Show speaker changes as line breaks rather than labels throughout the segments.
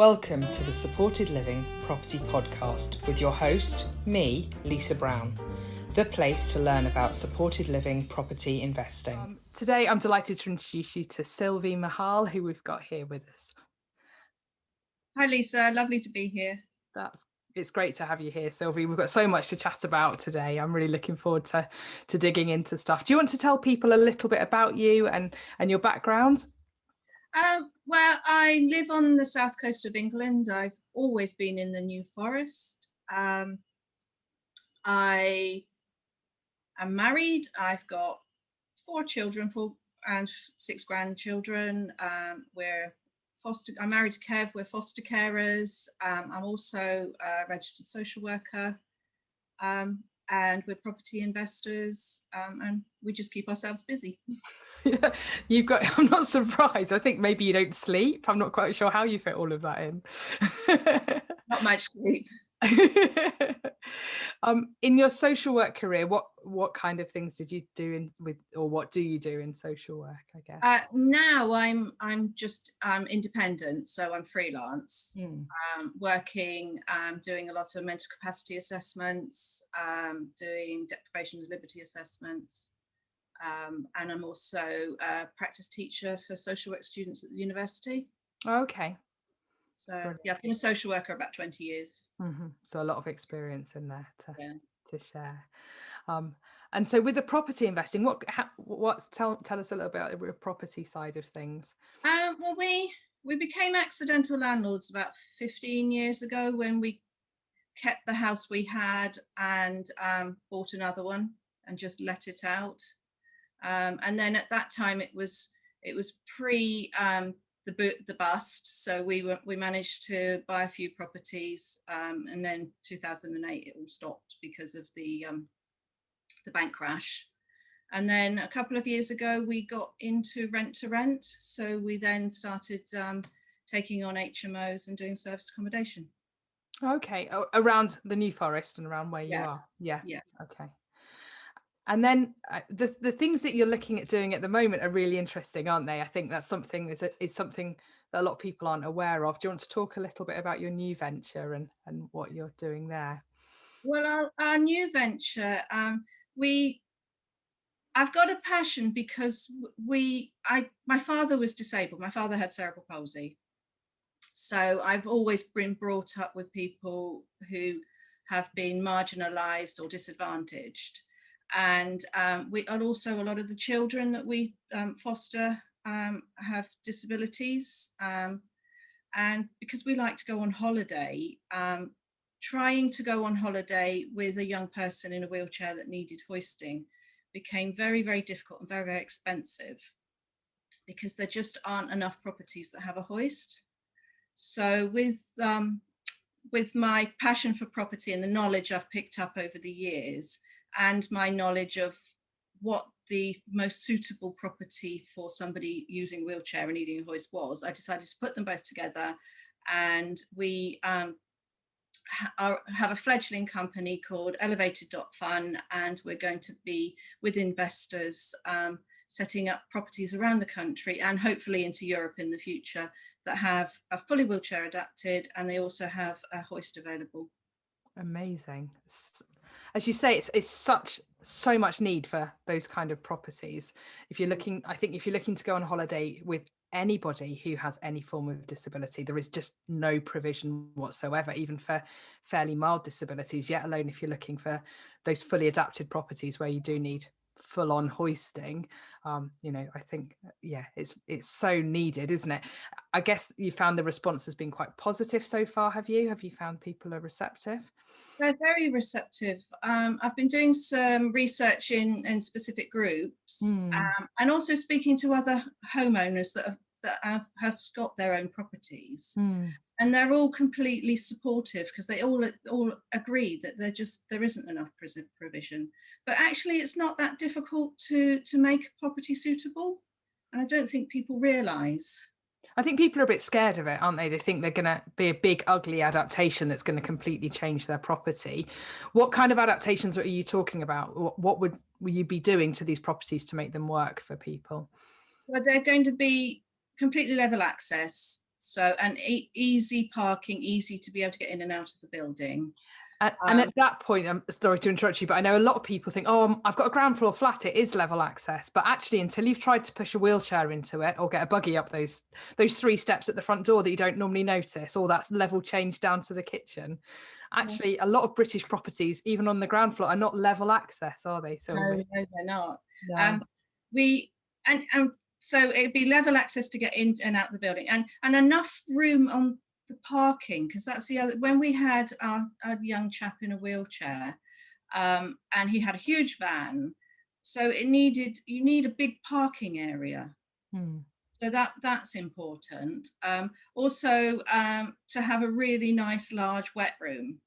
Welcome to the Supported Living Property Podcast with your host, me, Lisa Brown, the place to learn about supported living property investing.
Today, I'm delighted to introduce you to Sylvia Mahal, who we've got here with us.
Hi, Lisa. Lovely to be here.
It's great to have you here, Sylvia. We've got so much to chat about today. I'm really looking forward to digging into stuff. Do you want to tell people a little bit about you and your background?
Well, I live on the south coast of England. I've always been in the New Forest. I am married. I've got 4 children and 6 grandchildren. I'm married to Kev. We're foster carers. I'm also a registered social worker. And we're property investors, and we just keep ourselves busy.
Yeah, I'm not surprised. I think maybe you don't sleep. I'm not quite sure how you fit all of that in.
Not much sleep.
In your social work career, what kind of things did you do what do you do in social work, I guess?
Now I'm just independent, so I'm freelance, working, doing a lot of mental capacity assessments, doing deprivation of liberty assessments, and I'm also a practice teacher for social work students at the university.
Okay.
So yeah, I've been a social worker about 20 years.
Mm-hmm. So a lot of experience in there to share. And so with the property investing, tell us a little bit about the property side of things.
Well, we became accidental landlords about 15 years ago when we kept the house we had and bought another one and just let it out. And then at that time it was pre the bust, so we managed to buy a few properties, and then 2008 it all stopped because of the bank crash. And then a couple of years ago we got into rent to rent, so we then started taking on HMOs and doing service accommodation.
Okay, around the New Forest and around where you are. Yeah. Okay. And then the things that you're looking at doing at the moment are really interesting, aren't they? I think that's something is something that a lot of people aren't aware of. Do you want to talk a little bit about your new venture and what you're doing there?
Well, our new venture, I've got a passion because my father was disabled. My father had cerebral palsy. So I've always been brought up with people who have been marginalised or disadvantaged. And also a lot of the children that we foster have disabilities. And because we like to go on holiday, trying to go on holiday with a young person in a wheelchair that needed hoisting became very, very difficult and very, very expensive because there just aren't enough properties that have a hoist. So with my passion for property and the knowledge I've picked up over the years, and my knowledge of what the most suitable property for somebody using a wheelchair and needing a hoist was, I decided to put them both together. And we have a fledgling company called Elevated.Fun, and we're going to be with investors setting up properties around the country and hopefully into Europe in the future that have a fully wheelchair adapted, and they also have a hoist available.
Amazing. As you say, it's so much need for those kind of properties. If you're looking to go on holiday with anybody who has any form of disability, there is just no provision whatsoever, even for fairly mild disabilities, yet alone if you're looking for those fully adapted properties where you do need full-on hoisting. I think it's so needed, isn't it? I guess you found the response has been quite positive so far. Have you found people are receptive?
They're very receptive. I've been doing some research in specific groups, and also speaking to other homeowners that have got their own properties, and they're all completely supportive because they all agree that there isn't enough provision. But actually, it's not that difficult to make a property suitable, and I don't think people realise.
I think people are a bit scared of it, aren't they? They think they're going to be a big, ugly adaptation that's going to completely change their property. What kind of adaptations are you talking about? What will you be doing to these properties to make them work for people?
Well, they're going to be completely level access. So, and easy parking, easy to be able to get in and out of the building.
And at that point, I'm sorry to interrupt you, but I know a lot of people think, oh, I've got a ground floor flat, it is level access. But actually, until you've tried to push a wheelchair into it or get a buggy up those 3 steps at the front door that you don't normally notice, or that's level change down to the kitchen, actually, a lot of British properties, even on the ground floor, are not level access, are they, Sylvia?
No, they're not.
No.
And so it'd be level access to get in and out of the building, and enough room on the parking, because that's the other. When we had our young chap in a wheelchair, and he had a huge van, so you need a big parking area. So that's important. Also, to have a really nice large wet room,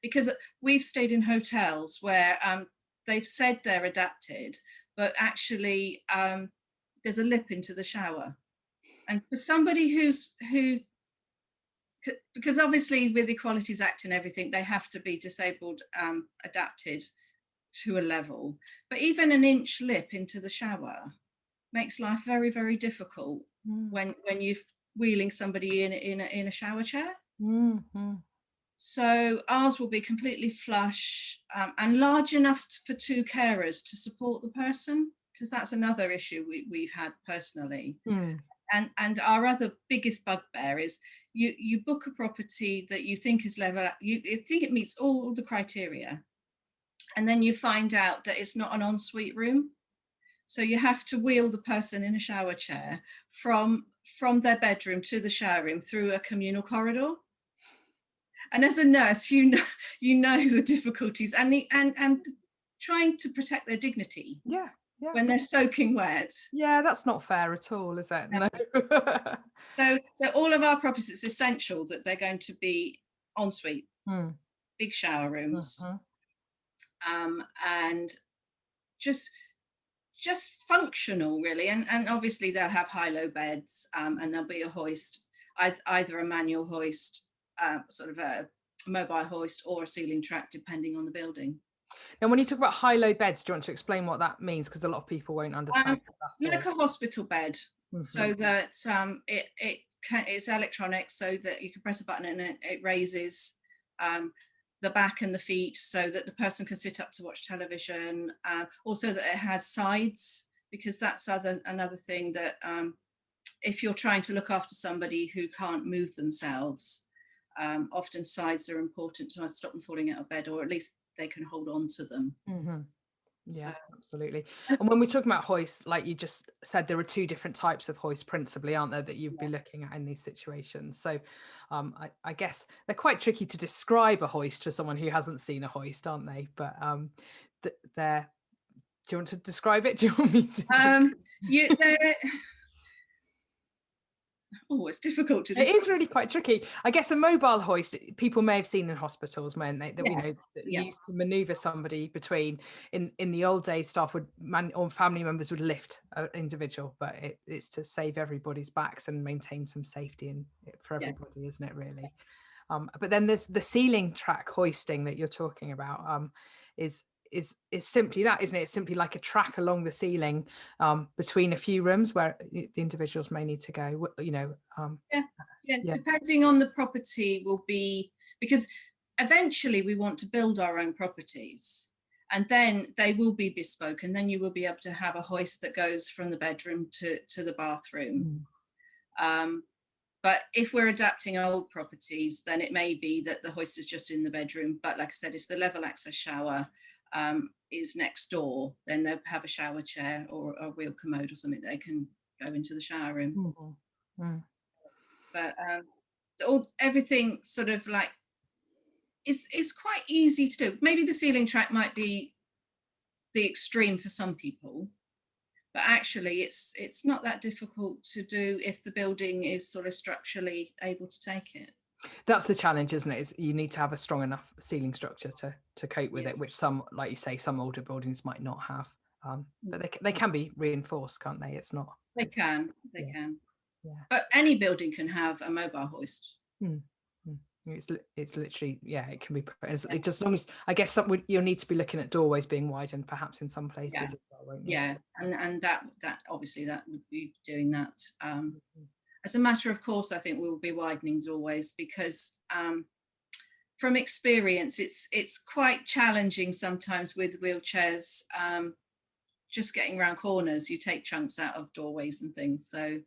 because we've stayed in hotels where they've said they're adapted, but actually there's a lip into the shower. And for somebody because obviously with Equalities Act and everything, they have to be disabled adapted to a level. But even an inch lip into the shower makes life very, very difficult when you're wheeling somebody in a shower chair. So ours will be completely flush and large enough for 2 carers to support the person, because that's another issue we've had personally. And our other biggest bugbear is you book a property that you think is level, you think it meets all the criteria, and then you find out that it's not an ensuite room. So you have to wheel the person in a shower chair from their bedroom to the shower room through a communal corridor. And as a nurse, you know the difficulties and trying to protect their dignity.
Yeah.
When they're soaking wet.
Yeah, that's not fair at all, is it? No.
So all of our properties, it's essential that they're going to be ensuite, big shower rooms, and just functional, really. And obviously they'll have high-low beds, and there'll be a hoist, either a manual hoist, sort of a mobile hoist, or a ceiling track, depending on the building.
Now, when you talk about high-low beds, do you want to explain what that means? Because a lot of people won't understand.
Like a hospital bed, so that it's electronic, so that you can press a button and it raises the back and the feet, so that the person can sit up to watch television. Also, that it has sides, because that's another thing that if you're trying to look after somebody who can't move themselves, often sides are important to stop them falling out of bed, or at least they can hold on to them.
Yeah, absolutely. And when we're talking about hoists, like you just said, there are 2 different types of hoist principally, aren't there, that you'd be looking at in these situations. So I guess they're quite tricky to describe a hoist for someone who hasn't seen a hoist, aren't they? But they're, do you want to describe it? Do you want me to?
Oh, it's difficult to describe.
It is really quite tricky. I guess a mobile hoist, people may have seen in hospitals, when they we know that used to maneuver somebody between. In the old days, staff would or family members would lift an individual, but it's to save everybody's backs and maintain some safety for everybody, isn't it, really? But then there's the ceiling track hoisting that you're talking about. Is simply that, isn't it? It's simply like a track along the ceiling between a few rooms where the individuals may need to go,
depending on the property will be, because eventually we want to build our own properties, and then they will be bespoke, and then you will be able to have a hoist that goes from the bedroom to the bathroom. But if we're adapting old properties, then it may be that the hoist is just in the bedroom. But like I said, if the level access shower is next door, then they'll have a shower chair or a wheel commode or something that they can go into the shower room. But everything sort of like is quite easy to do. Maybe the ceiling track might be the extreme for some people, but actually it's not that difficult to do if the building is sort of structurally able to take it.
That's the challenge, isn't it? Is you need to have a strong enough ceiling structure to cope with it, which some, like you say, some older buildings might not have. But they can be reinforced, can't they? It's not.
They can. Yeah. But any building can have a mobile hoist.
It's literally, it can be. It's just, as long as, I guess, you'll need to be looking at doorways being widened, perhaps in some places as well, won't you?
And that obviously that would be doing that. as a matter of course, I think we will be widening doorways because from experience, it's quite challenging sometimes with wheelchairs. Just getting around corners, you take chunks out of doorways and things. So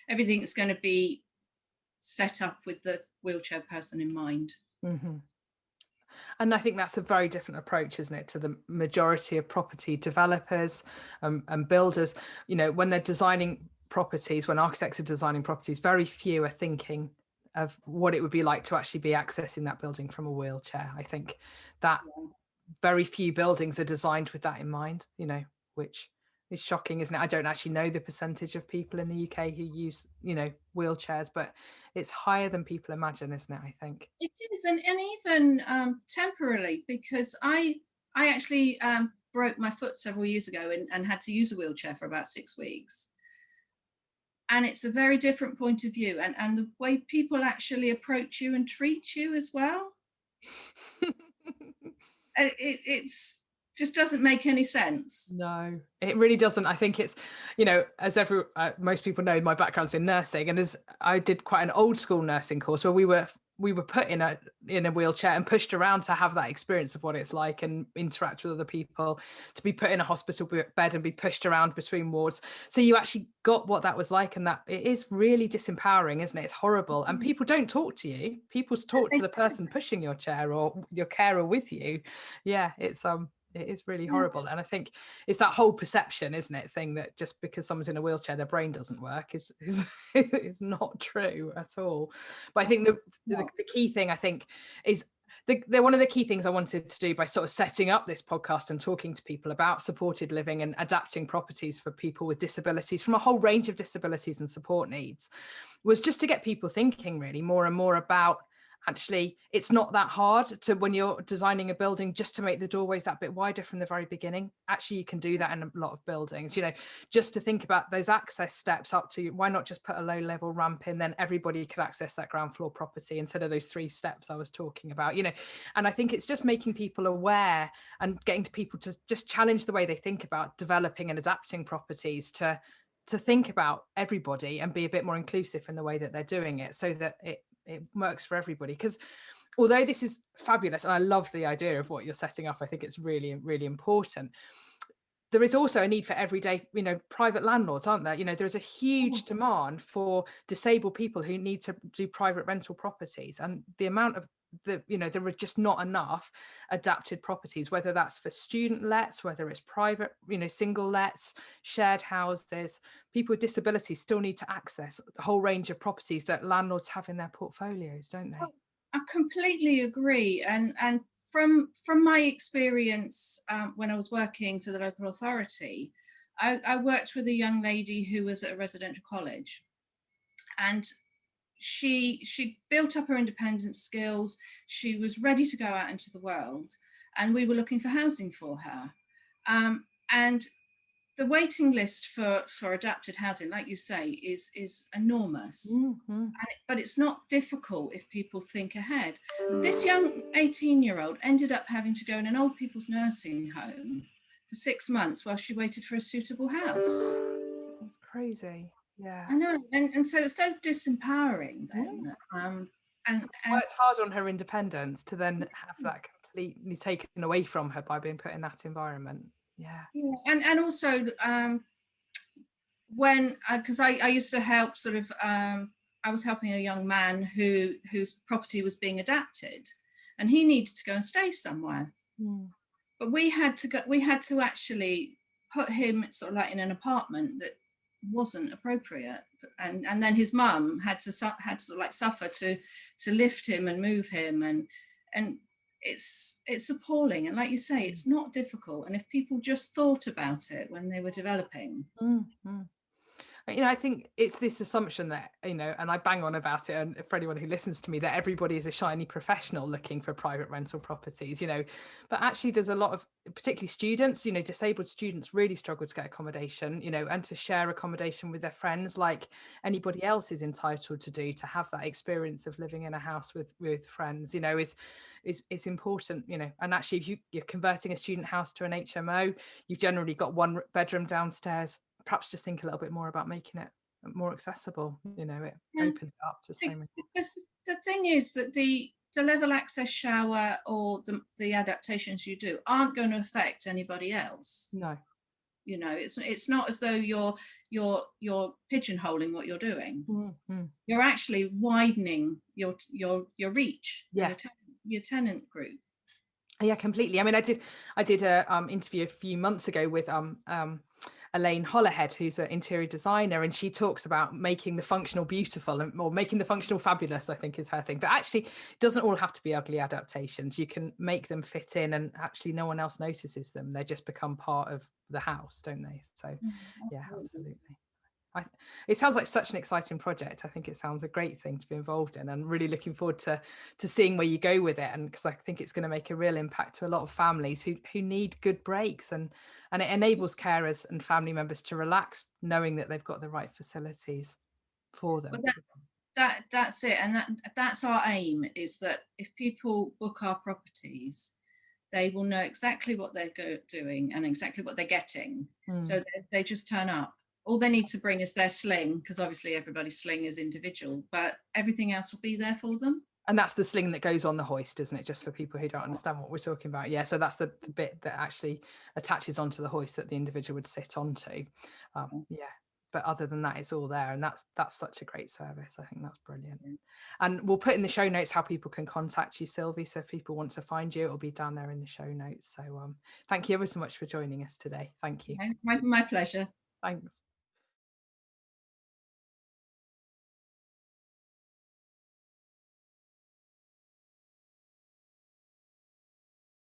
everything's going to be set up with the wheelchair person in mind.
Mm-hmm. And I think that's a very different approach, isn't it, to the majority of property developers and builders. You know, when they're designing properties, when architects are designing properties, very few are thinking of what it would be like to actually be accessing that building from a wheelchair. I think that very few buildings are designed with that in mind, you know, which is shocking, isn't it? I don't actually know the percentage of people in the UK who use, you know, wheelchairs, but it's higher than people imagine, isn't it? I think
it is, and even temporarily, because I actually broke my foot several years ago and had to use a wheelchair for about 6 weeks. And it's a very different point of view, and the way people actually approach you and treat you as well. It's just doesn't make any sense.
No, it really doesn't. I think it's, you know, as most people know, my background's in nursing, and as I did quite an old school nursing course where we were put in a wheelchair and pushed around to have that experience of what it's like and interact with other people, to be put in a hospital bed and be pushed around between wards. So you actually got what that was like, and that it is really disempowering, isn't it? It's horrible. And people don't talk to you. People talk to the person pushing your chair or your carer with you. Yeah, it is really horrible. And I think it's that whole perception, isn't it, thing that just because someone's in a wheelchair their brain doesn't work is not true at all. But I think the key thing, I think, is one of the key things I wanted to do by sort of setting up this podcast and talking to people about supported living and adapting properties for people with disabilities from a whole range of disabilities and support needs was just to get people thinking really more and more about, actually, it's not that hard to, when you're designing a building, just to make the doorways that bit wider from the very beginning. Actually, you can do that in a lot of buildings, you know, just to think about those access steps up to, why not just put a low level ramp in, then everybody could access that ground floor property instead of those 3 steps I was talking about, you know. And I think it's just making people aware and getting to people to just challenge the way they think about developing and adapting properties to think about everybody and be a bit more inclusive in the way that they're doing it, so that it works for everybody. Because although this is fabulous and I love the idea of what you're setting up, I think it's really, really important, there is also a need for everyday, you know, private landlords, aren't there? You know, there's a huge demand for disabled people who need to do private rental properties, and the amount of you know, there are just not enough adapted properties, whether that's for student lets, whether it's private, you know, single lets, shared houses. People with disabilities still need to access the whole range of properties that landlords have in their portfolios, don't they?
I completely agree, and from my experience, when I was working for the local authority, I worked with a young lady who was at a residential college, and she built up her independent skills. She was ready to go out into the world, and we were looking for housing for her. And the waiting list for adapted housing, like you say, is enormous.
Mm-hmm.
But it's not difficult if people think ahead. This young 18-year-old ended up having to go in an old people's nursing home for 6 months while she waited for a suitable house.
That's crazy. Yeah,
I know, and so it's so disempowering then. And
worked hard on her independence to then have that completely taken away from her by being put in that environment. Yeah.
And also when because I used to help sort of I was helping a young man whose property was being adapted, and he needed to go and stay somewhere. But we had to actually put him sort of like in an apartment that wasn't appropriate, and then his mum had to like suffer to lift him and move him, and it's appalling. And like you say, it's not difficult, and if people just thought about it when they were developing.
You know, I think it's this assumption that, you know, and I bang on about it, and for anyone who listens to me, that everybody is a shiny professional looking for private rental properties, you know, but actually there's a lot of, particularly students, you know, disabled students really struggle to get accommodation, you know, and to share accommodation with their friends like anybody else is entitled to do, to have that experience of living in a house with friends, you know, is important, you know. And actually, if you're converting a student house to an HMO, you've generally got 1 bedroom downstairs. Perhaps just think a little bit more about making it more accessible. You know, it
Yeah.
opens it up to so many.
Because the thing is that the level access shower or the adaptations you do aren't going to affect anybody else.
No.
You know, it's not as though you're pigeonholing what you're doing.
Mm-hmm.
You're actually widening your reach,
Yeah.
your tenant group.
Yeah, completely. I mean, I did a interview a few months ago with Elaine Hollerhead, who's an interior designer, and she talks about making the functional beautiful or making the functional fabulous, I think is her thing. But actually, it doesn't all have to be ugly adaptations. You can make them fit in, and actually no one else notices them. They just become part of the house, don't they? So yeah, absolutely. It sounds like such an exciting project. I think it sounds a great thing to be involved in, and really looking forward to seeing where you go with it. And because I think it's going to make a real impact to a lot of families who need good breaks, and it enables carers and family members to relax knowing that they've got the right facilities for them.
Well, that's it, and that's our aim, is that if people book our properties, they will know exactly what they're doing and exactly what they're getting. So they just turn up. All they need to bring is their sling, because obviously everybody's sling is individual, but everything else will be there for them.
And that's the sling that goes on the hoist, isn't it? Just for people who don't understand what we're talking about. Yeah, so that's the bit that actually attaches onto the hoist that the individual would sit onto. Yeah, but other than that, it's all there, and that's such a great service. I think that's brilliant. And we'll put in the show notes how people can contact you, Sylvie. So if people want to find you, it'll be down there in the show notes. So thank you ever so much for joining us today. Thank you.
My pleasure.
Thanks.